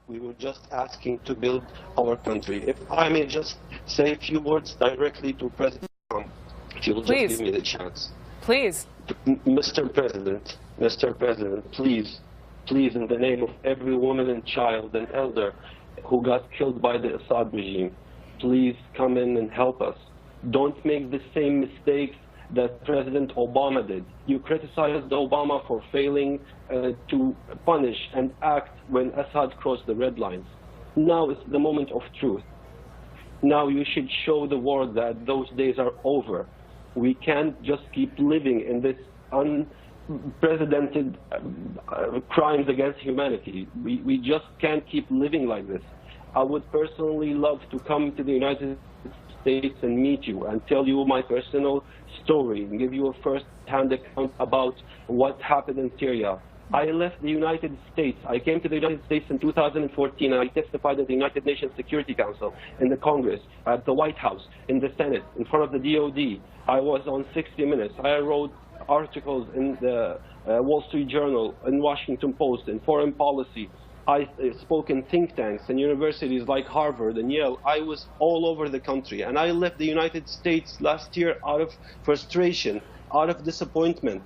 We were just asking to build our country. If I may just say a few words directly to President Trump, if you'll just give me the chance. Please. Mr. President, please, in the name of every woman and child and elder who got killed by the Assad regime, please come in and help us. Don't make the same mistakes that President Obama did. You criticized Obama for failing to punish and act when Assad crossed the red lines. Now is the moment of truth. Now you should show the world that those days are over. We can't just keep living in this unprecedented crimes against humanity. We just can't keep living like this. I would personally love to come to the United States and meet you and tell you my personal story and give you a first-hand account about what happened in Syria. I left the United States. I came to the United States in 2014, and I testified at the United Nations Security Council, in the Congress, at the White House, in the Senate, in front of the DOD. I was on 60 Minutes. I wrote articles in the Wall Street Journal, in Washington Post, in Foreign Policy. I spoke in think tanks and universities like Harvard and Yale. I was all over the country, and I left the United States last year out of frustration, out of disappointment,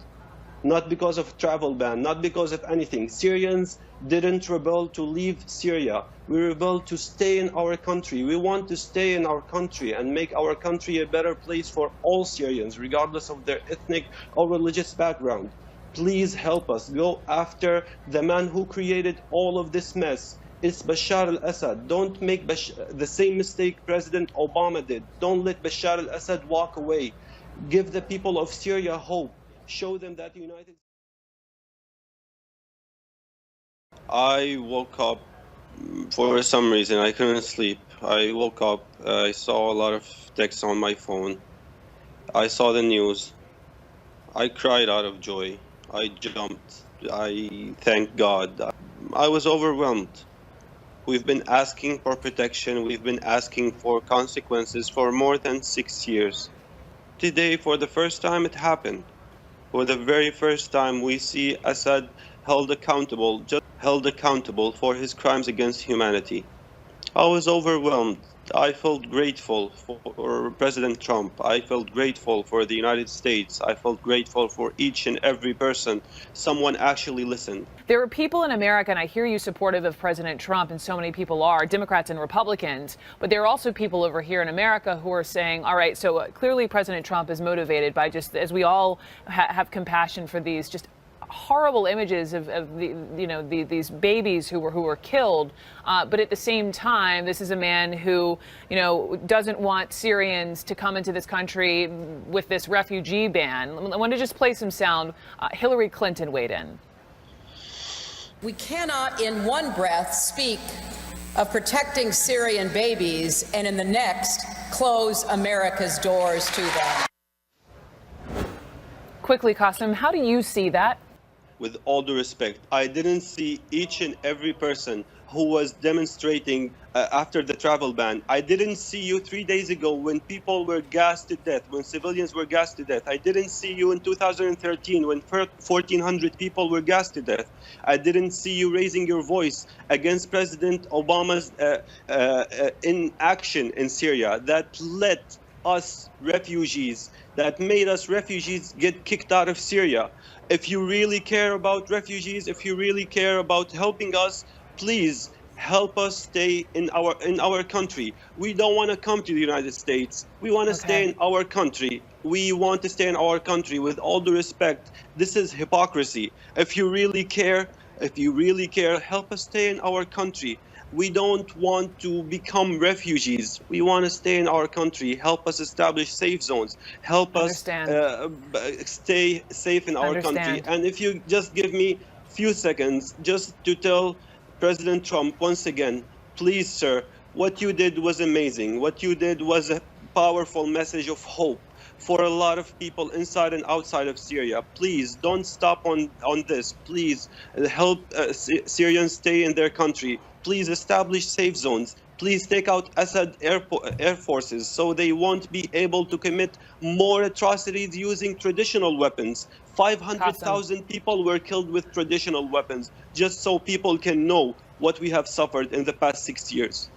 not because of travel ban, not because of anything. Syrians didn't rebel to leave Syria. We rebelled to stay in our country. We want to stay in our country and make our country a better place for all Syrians, regardless of their ethnic or religious background. Please help us. Go after the man who created all of this mess. It's Bashar al-Assad. Don't make the same mistake President Obama did. Don't let Bashar al-Assad walk away. Give the people of Syria hope. Show them that United. I woke up for some reason. I couldn't sleep. I woke up. I saw a lot of texts on my phone. I saw the news. I cried out of joy. I jumped. I thanked God. I was overwhelmed. We've been asking for protection. We've been asking for consequences for more than 6 years. Today, for the first time, it happened. For the very first time, we see Assad held accountable for his crimes against humanity. I was overwhelmed. I felt grateful for President Trump. I felt grateful for the United States. I felt grateful for each and every person. Someone actually listened. There are people in America, and I hear you supportive of President Trump, and so many people are, Democrats and Republicans, but there are also people over here in America who are saying, all right, so clearly President Trump is motivated by just, as we all have compassion for these just horrible images of these babies who were killed, but at the same time, this is a man who doesn't want Syrians to come into this country with this refugee ban. I want to just play some sound. Hillary Clinton weighed in. We cannot in one breath speak of protecting Syrian babies and in the next close America's doors to them. Quickly, Kassem, how do you see that? With all due respect, I didn't see each and every person who was demonstrating after the travel ban. I didn't see you 3 days ago when people were gassed to death, when civilians were gassed to death. I didn't see you in 2013 when 1,400 people were gassed to death. I didn't see you raising your voice against President Obama's inaction in Syria that let us refugees, that made us refugees get kicked out of Syria. If you really care about refugees, if you really care about helping us, please help us stay in our country. We don't want to come to the United States. We want to stay in our country. We want to stay in our country. With all due respect, this is hypocrisy. If you really care, help us stay in our country. We don't want to become refugees. We want to stay in our country. Help us establish safe zones. Help us stay safe in our country. And if you just give me a few seconds just to tell President Trump once again, please, sir, what you did was amazing. What you did was a powerful message of hope for a lot of people inside and outside of Syria. Please don't stop on this. Please help Syrians stay in their country. Please establish safe zones. Please take out Assad air forces so they won't be able to commit more atrocities using traditional weapons. 500,000 people were killed with traditional weapons, just so people can know what we have suffered in the past 6 years.